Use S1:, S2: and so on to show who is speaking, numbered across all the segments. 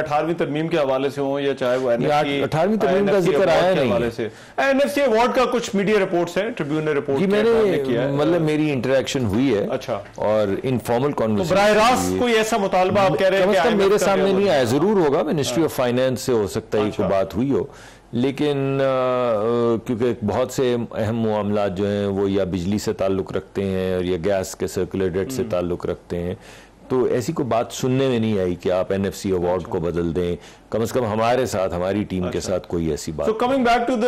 S1: 18वीं तरमीम के हवाले से हो या चाहे वो
S2: 18वीं तरमीम का जिक्र आया नहीं
S1: हवाले से एनएफसी अवार्ड का कुछ मीडिया रिपोर्ट्स हैं, ट्रिब्यून ने रिपोर्ट
S2: किया है, मतलब मेरी इंटरेक्शन हुई है।
S1: अच्छा।
S2: और इनफॉर्मल कॉन्वर्सेशन,
S1: बराह रास्त कोई ऐसा मुतालबा आप कह रहे हैं कि
S2: मेरे सामने नहीं आया, जरूर होगा, मिनिस्ट्री ऑफ फाइनेंस से हो सकता है कोई बात हुई हो, लेकिन क्योंकि बहुत से अहम मामला जो हैं वो या बिजली से ताल्लुक़ रखते हैं और या गैस के सर्कुलर डेट से ताल्लुक़ रखते हैं, तो ऐसी कोई बात सुनने में नहीं आई कि आप एनएफसी अवार्ड को बदल दें। कम से कम हमारे साथ, हमारी टीम के साथ कोई ऐसी बात।
S1: तो coming back to the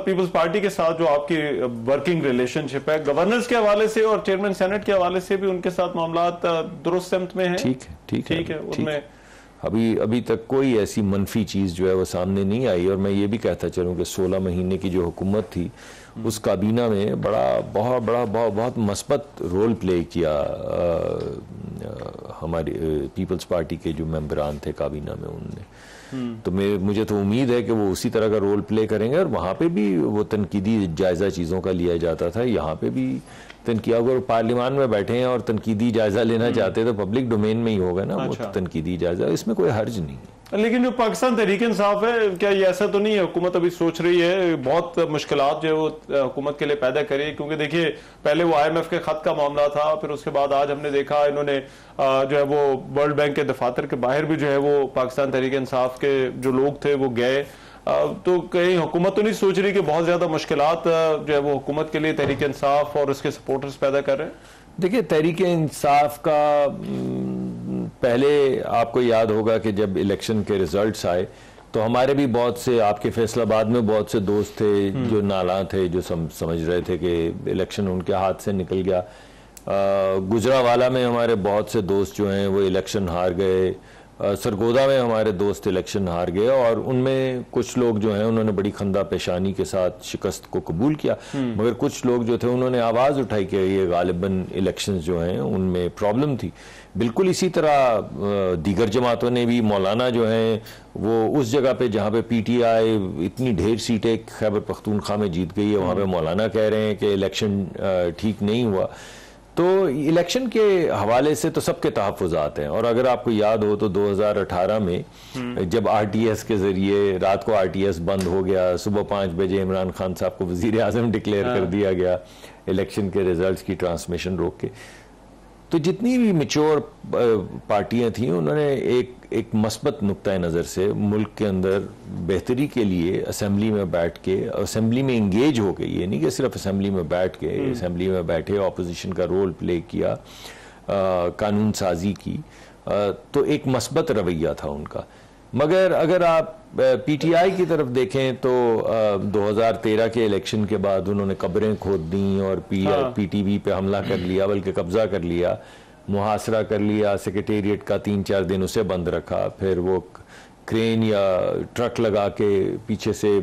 S1: peoples party के साथ जो आपकी वर्किंग रिलेशनशिप है, गवर्नर्स के हवाले से और चेयरमैन सेनेट के हवाले से भी उनके साथ मामला दुरुस्त सिमत में है? ठीक है। उनमें
S2: अभी तक कोई ऐसी मनफी चीज़ जो है वो सामने नहीं आई। और मैं ये भी कहता चलूँ कि 16 महीने की जो हुकूमत थी उस काबीना में बहुत मस्बत रोल प्ले किया हमारी पीपल्स पार्टी के जो मेंबरान थे काबीना में उनने। तो मुझे तो उम्मीद है कि वो उसी तरह का रोल प्ले करेंगे। और वहाँ पे भी वो तनकीदी जायज़ा चीज़ों का लिया जाता था, यहाँ पे भी तनकीद, अगर पार्लियामान में बैठे हैं और तनकीदी जायज़ा लेना चाहते हैं तो पब्लिक डोमेन में ही होगा ना। वो तनकीदी जायज़ा, इसमें कोई हर्ज नहीं है।
S1: लेकिन जो पाकिस्तान तहरीक इंसाफ है, क्या ये ऐसा तो नहीं है हुकूमत अभी सोच रही है बहुत मुश्किलात जो है वो हुकूमत के लिए पैदा करी? क्योंकि देखिए पहले वो IMF के खत का मामला था, फिर उसके बाद आज हमने देखा इन्होंने जो है वो वर्ल्ड बैंक के दफातर के बाहर भी जो है वो पाकिस्तान तहरीक इंसाफ के जो लोग थे वो गए। तो कहीं हुकूमत तो नहीं सोच रही कि बहुत ज्यादा मुश्किलात जो है वो हुकूमत के लिए तहरीक इंसाफ और उसके सपोर्टर्स पैदा कर रहे हैं?
S2: देखिए, तहरीक इंसाफ का पहले आपको याद होगा कि जब इलेक्शन के रिजल्ट्स आए तो हमारे भी बहुत से, आपके फैसलाबाद में बहुत से दोस्त थे जो नाला थे, जो समझ रहे थे कि इलेक्शन उनके हाथ से निकल गया। गुजरावाला में हमारे बहुत से दोस्त जो हैं वो इलेक्शन हार गए। सरगोदा में हमारे दोस्त इलेक्शन हार गए और उनमें कुछ लोग जो हैं उन्होंने बड़ी खंदा पेशानी के साथ शिकस्त को कबूल किया, मगर कुछ लोग जो थे उन्होंने आवाज़ उठाई कि ये गालिबन इलेक्शंस जो हैं उनमें प्रॉब्लम थी। बिल्कुल इसी तरह दीगर जमातों ने भी, मौलाना जो हैं वो उस जगह पे जहाँ पे PTI इतनी ढेर सीटें खैबर पख्तूनख्वा में जीत गई है, वहाँ पे मौलाना कह रहे हैं कि इलेक्शन ठीक नहीं हुआ। तो इलेक्शन के हवाले से तो सबके तहफ़्फ़ुज़ात हैं। और अगर आपको याद हो तो 2018 में जब RTS के ज़रिए रात को RTS बंद हो गया, सुबह 5 बजे इमरान खान साहब को वज़ीर आज़म डिक्लेयर कर दिया गया इलेक्शन के रिजल्ट्स की ट्रांसमिशन रोक के, तो जितनी भी मैच्योर पार्टियां थीं उन्होंने एक मस्बत नुक्ता नज़र से मुल्क के अंदर बेहतरी के लिए असेंबली में बैठ के, असेंबली में इंगेज हो गई, ये नहीं कि सिर्फ असेंबली में बैठ के, असेंबली में बैठे ऑपोजिशन का रोल प्ले किया, कानून साजी की, तो एक मस्बत रवैया था उनका। मगर अगर आप PTI की तरफ देखें तो 2013 के इलेक्शन के बाद उन्होंने कब्रें खोद दी और PTV पे हमला कर लिया, बल्कि कब्जा कर लिया, मुहासरा कर लिया, सेक्रेटेरिएट का 3-4 दिन उसे बंद रखा, फिर वो क्रेन या ट्रक लगा के पीछे से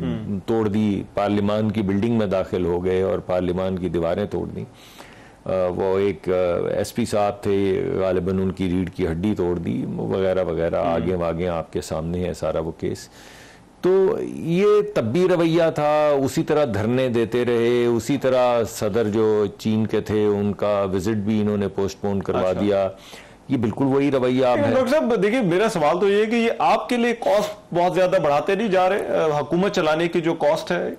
S2: तोड़ दी, पार्लियामान की बिल्डिंग में दाखिल हो गए और पार्लियामान की दीवारें तोड़ दी। वो एक SP साहब थे, गालिबन उनकी रीढ़ की हड्डी तोड़ दी वगैरह वगैरह, आगे वागे आपके सामने है सारा वो केस। तो ये तब भी रवैया था, उसी तरह धरने देते रहे, उसी तरह सदर जो चीन के थे उनका विजिट भी इन्होंने पोस्टपोन करवा दिया। ये बिल्कुल वही रवैया है।
S1: डॉक्टर साहब देखिए, मेरा सवाल तो ये कि ये आपके लिए कॉस्ट बहुत ज्यादा बढ़ाते नहीं जा रहे, हुकूमत चलाने की जो कॉस्ट है?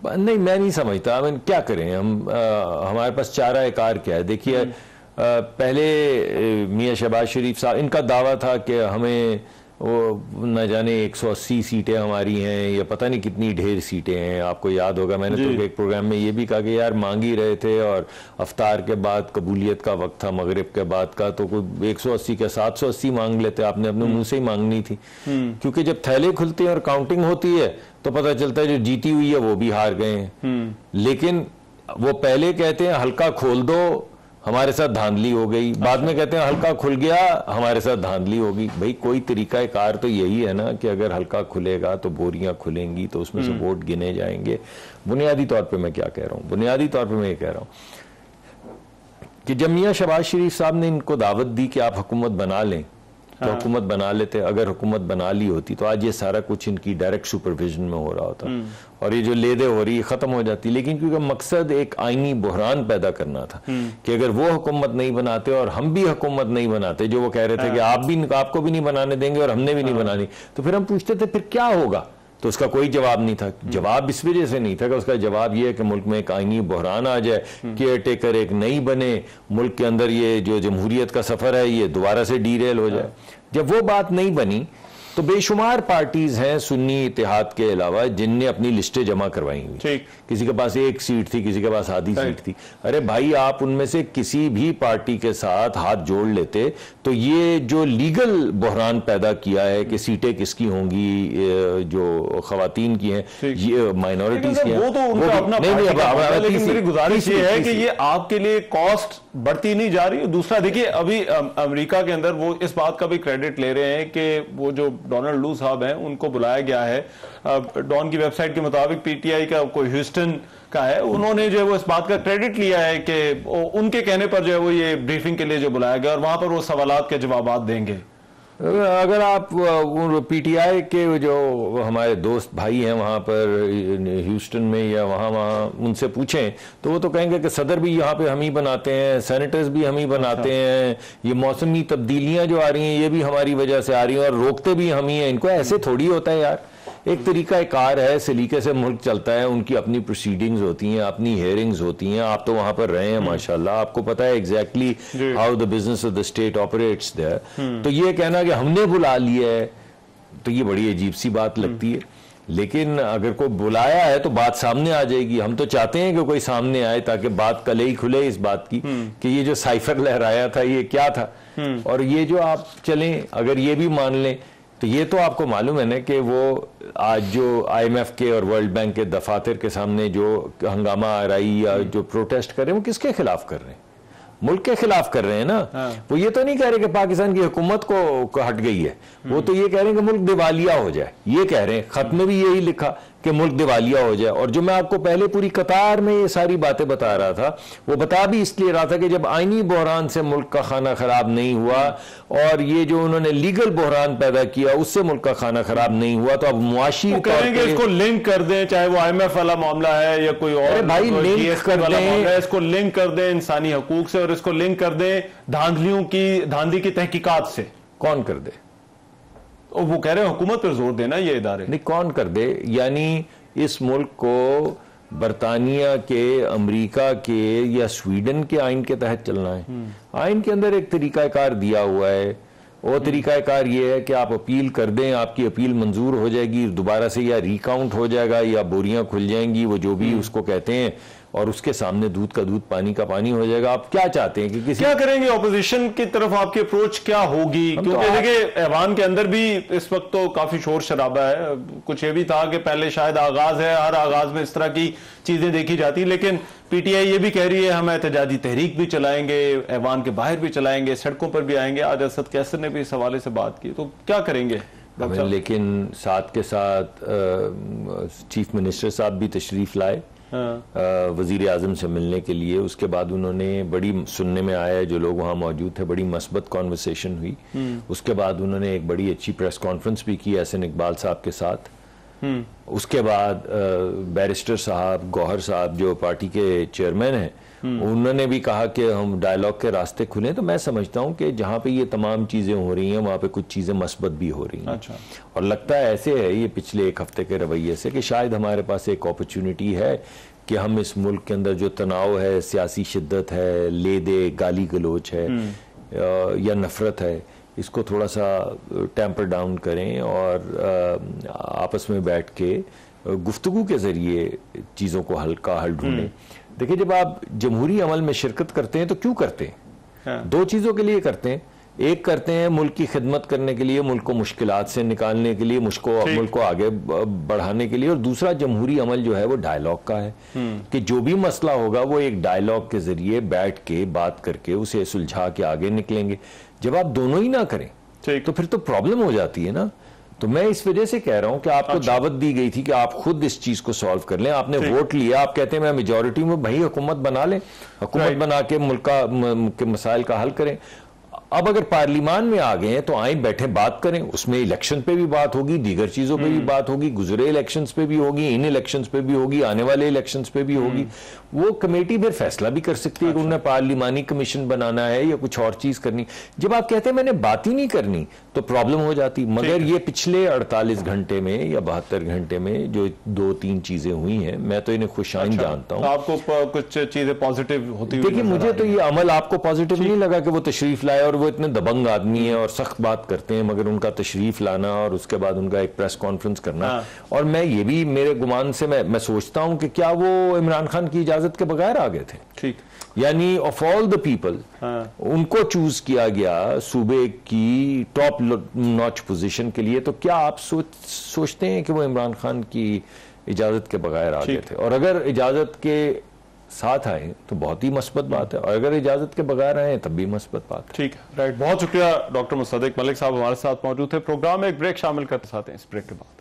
S2: नहीं, मैं नहीं समझता। क्या करें हम, हमारे पास चारा कार क्या है? देखिए, पहले मियां शहबाज शरीफ साहब, इनका दावा था कि हमें वो न जाने 180 सीटें हमारी हैं या पता नहीं कितनी ढेर सीटें हैं। आपको याद होगा मैंने तो एक प्रोग्राम में ये भी कहा कि यार मांग ही रहे थे और अफ्तार के बाद कबूलियत का वक्त था, मगरिब के बाद का, तो कोई 180 के 780 मांग लेते, आपने अपने मुंह से ही मांगनी थी। क्योंकि जब थैले खुलते हैं और काउंटिंग होती है तो पता चलता है जो जीती हुई है वो भी हार गए हैं। लेकिन वो पहले कहते हैं हल्का खोल दो, हमारे साथ धांधली हो गई, बाद में कहते हैं हल्का खुल गया, हमारे साथ धांधली होगी। भाई कोई तरीका कार तो यही है ना कि अगर हल्का खुलेगा तो बोरियां खुलेंगी, तो उसमें से वोट गिने जाएंगे। बुनियादी तौर पे मैं क्या कह रहा हूं, बुनियादी तौर पे मैं ये कह रहा हूं कि जब मियां शहबाज शरीफ साहब ने इनको दावत दी कि आप हुकूमत बना लें, तो हुकूमत बना लेते। अगर हुकूमत बना ली होती तो आज ये सारा कुछ इनकी डायरेक्ट सुपरविजन में हो रहा होता और ये जो लेदे हो रही है खत्म हो जाती। लेकिन क्योंकि मकसद एक आईनी बहरान पैदा करना था कि अगर वो हुकूमत नहीं बनाते और हम भी हुकूमत नहीं बनाते, जो वो कह रहे थे कि आपको भी नहीं बनाने देंगे और हमने भी नहीं बनानी, तो फिर हम पूछते थे फिर क्या होगा, तो उसका कोई जवाब नहीं था। जवाब इस वजह से नहीं था कि उसका जवाब यह है कि मुल्क में एक आईनी बहरान आ जाए, केयर टेकर एक नई बने, मुल्क के अंदर ये जो जमहूरियत का सफर है ये दोबारा से डीरेल हो जाए। जब वो बात नहीं बनी तो बेशुमार पार्टीज हैं सुन्नी इत्तेहाद के अलावा जिनने अपनी लिस्टें जमा करवाई हुई। किसी के पास 1 सीट थी, किसी के पास आधी सीट थी। अरे भाई, आप उनमें से किसी भी पार्टी के साथ हाथ जोड़ लेते तो ये जो लीगल बहरान पैदा किया है कि सीटें किसकी होंगी, जो खवातीन की हैं, ये माइनॉरिटीज की हैं,
S1: वो तो उनका अपना नहीं, लेकिन मेरी गुजारिश ये है कि ये आपके लिए कॉस्ट बढ़ती नहीं जा रही। दूसरा देखिए, अभी अमेरिका के अंदर वो इस बात का भी क्रेडिट ले रहे हैं कि वो जो डोनाल्ड लू साहब हैं उनको बुलाया गया है। डॉन की वेबसाइट के मुताबिक पीटीआई का कोई ह्यूस्टन का है, उन्होंने जो है वो इस बात का क्रेडिट लिया है कि उनके कहने पर जो है वो ये ब्रीफिंग के लिए जो बुलाया गया और वहां पर वो सवालात के जवाब देंगे।
S2: अगर आप पीटीआई के जो हमारे दोस्त भाई हैं वहाँ पर ह्यूस्टन में या वहाँ उनसे पूछें तो वो तो कहेंगे कि सदर भी यहाँ पे हम ही बनाते हैं, सेनेटर्स भी हम ही बनाते हैं, ये मौसमी तब्दीलियाँ जो आ रही हैं ये भी हमारी वजह से आ रही हैं और रोकते भी हम ही हैं इनको। ऐसे थोड़ी होता है यार, एक तरीका एक कार है, सलीके से मुल्क चलता है, उनकी अपनी प्रोसीडिंग्स होती हैं, अपनी हियरिंग्स होती हैं। आप तो वहां पर रहे हैं माशाल्लाह, आपको पता है exactly how the business of the state operates there. तो ये कहना कि हमने बुला लिया है तो ये बड़ी अजीब सी बात लगती है। लेकिन अगर कोई बुलाया है तो बात सामने आ जाएगी। हम तो चाहते हैं कि कोई सामने आए ताकि बात कले ही खुले इस बात की कि ये जो साइफर लहराया था ये क्या था। और ये जो आप चलें, अगर ये भी मान लें तो ये तो आपको मालूम है ना कि वो आज जो IMF के और वर्ल्ड बैंक के दफातर के सामने जो हंगामा आ रही या जो प्रोटेस्ट कर रहे हैं वो किसके खिलाफ कर रहे हैं? मुल्क के खिलाफ कर रहे हैं ना। वो ये तो नहीं कह रहे कि पाकिस्तान की हुकूमत को हट गई है, वो तो ये कह रहे हैं कि मुल्क दिवालिया हो जाए। ये कह रहे हैं, खत में भी यही लिखा कि मुल्क दिवालिया हो जाए। और जो मैं आपको पहले पूरी कतार में ये सारी बातें बता रहा था वो बता भी इसलिए रहा था कि जब आईनी बहरान से मुल्क का खाना खराब नहीं हुआ और ये जो उन्होंने लीगल बहरान पैदा किया उससे मुल्क का खाना खराब नहीं हुआ तो अब मुआशी
S1: कहेंगे इसको लिंक कर दें, चाहे वो IMF वाला मामला है या कोई और
S2: भाई लिंक कर दें,
S1: इसको लिंक कर दें इंसानी हकूक से और इसको लिंक कर दें धांधली की तहकीकात से। कौन कर दे? वो कह रहे हैं हुकूमत पर जोर देना ये इदारे।
S2: नहीं, कौन कर दे? यानी इस मुल्क को बरतानिया के, अमेरिका के या स्वीडन के आइन के तहत चलना है। आइन के अंदर एक तरीकाकार दिया हुआ है। वो तरीकाकार ये है कि आप अपील कर दें, आपकी अपील मंजूर हो जाएगी, दोबारा से या रिकाउंट हो जाएगा या बोरियां खुल जाएंगी, वो जो भी उसको कहते हैं, और उसके सामने दूध का दूध पानी का पानी हो जाएगा। आप क्या चाहते हैं कि
S1: क्या करेंगे? ऑपोजिशन की तरफ आपकी अप्रोच क्या होगी? क्योंकि देखिए ऐवान के अंदर भी इस वक्त तो काफी शोर शराबा है। कुछ ये भी था कि पहले शायद आगाज है, हर आगाज में इस तरह की चीजें देखी जाती, लेकिन पीटीआई ये भी कह रही है हम एहतजाजी तहरीक भी चलाएंगे, ऐवान के बाहर भी चलाएंगे, सड़कों पर भी आएंगे। आज असद कैसर ने भी इस हवाले से बात की, तो क्या करेंगे?
S2: लेकिन साथ के साथ चीफ मिनिस्टर साहब भी तशरीफ लाए वजीर आजम से मिलने के लिए। उसके बाद उन्होंने बड़ी, सुनने में आया है जो लोग वहाँ मौजूद थे, बड़ी मस्बत कॉन्वर्सेशन हुई। उसके बाद उन्होंने एक बड़ी अच्छी प्रेस कॉन्फ्रेंस भी की एहसन इकबाल साहब के साथ। उसके बाद बैरिस्टर साहब, गौहर साहब जो पार्टी के चेयरमैन हैं, उन्होंने भी कहा कि हम डायलॉग के रास्ते खुले। तो मैं समझता हूं कि जहां पे ये तमाम चीजें हो रही हैं वहां पे कुछ चीजें मस्बत भी हो रही हैं।
S1: अच्छा।
S2: और लगता है ऐसे है ये पिछले एक हफ्ते के रवैये से कि शायद हमारे पास एक अपॉर्चुनिटी है कि हम इस मुल्क के अंदर जो तनाव है, सियासी शिद्दत है, लेदे गाली गलोच है या नफरत है, इसको थोड़ा सा टेम्पर डाउन करें और आपस में बैठ के गुफ्तगू के जरिए चीज़ों को हल ढूंढें। देखिए, जब आप जमहूरी अमल में शिरकत करते हैं तो क्यों करते हैं?
S1: हाँ।
S2: दो चीज़ों के लिए करते हैं। एक करते हैं मुल्क की खिदमत करने के लिए, मुल्क को मुश्किलात से निकालने के लिए, मुल्क को आगे बढ़ाने के लिए, और दूसरा जमहूरी अमल जो है वो डायलॉग का है कि जो भी मसला होगा वो एक डायलॉग के जरिए बैठ के बात करके उसे सुलझा के आगे निकलेंगे। जब आप दोनों ही ना करें तो फिर तो प्रॉब्लम हो जाती है ना। तो मैं इस वजह से कह रहा हूं कि आपको दावत दी गई थी कि आप खुद इस चीज को सॉल्व कर लें। आपने वोट लिया, आप कहते हैं मैं मेजॉरिटी में, भाई हुकूमत बना लें, हुकूमत बना के मुल्क के मसाइल का हल करें। अब अगर पार्लियामान में आ गए हैं तो आए बैठे बात करें, उसमें इलेक्शन पे भी बात होगी, दीगर चीजों पे भी बात होगी, गुजरे इलेक्शंस पे भी होगी, इन इलेक्शंस पे भी होगी, आने वाले इलेक्शंस पे भी होगी। वो कमेटी फिर फैसला भी कर सकती है कि उन्हें पार्लिमानी कमीशन बनाना है या कुछ और चीज करनी। जब आप कहते हैं मैंने बात ही नहीं करनी तो प्रॉब्लम हो जाती। मगर ये पिछले 48 घंटे में या 72 घंटे में जो 2-3 चीजें हुई हैं, मैं तो इन्हें खुशाइन जानता हूं।
S1: आपको कुछ चीजें पॉजिटिव होती हुई
S2: देखिए, मुझे तो ये अमल आपको पॉजिटिव नहीं लगा कि वो तशरीफ लाए, और वो इतने दबंग आदमी है और सख्त बात करते हैं, मगर उनका तशरीफ लाना और उसके बाद उनका एक प्रेस कॉन्फ्रेंस करना। और मैं ये भी, मेरे गुमान से मैं सोचता हूं कि क्या वो इमरान खान की इजाजत के बगैर आ गए थे?
S1: ठीक,
S2: यानी ऑफ ऑल द पीपल उनको चूज किया गया सूबे की टॉप नॉच पोजीशन के लिए, तो क्या आप सोचते हैं कि वो इमरान खान की इजाजत के बगैर आ गए थे? और अगर इजाजत के साथ आए तो बहुत ही मस्बत बात है, और अगर इजाजत के बगैर आए तब भी मस्बत बात है।
S1: ठीक है, राइट। बहुत शुक्रिया डॉक्टर मुसद्दिक मलिक साहब हमारे साथ मौजूद थे। प्रोग्राम में एक ब्रेक शामिल करते साथ हैं, इस ब्रेक के बाद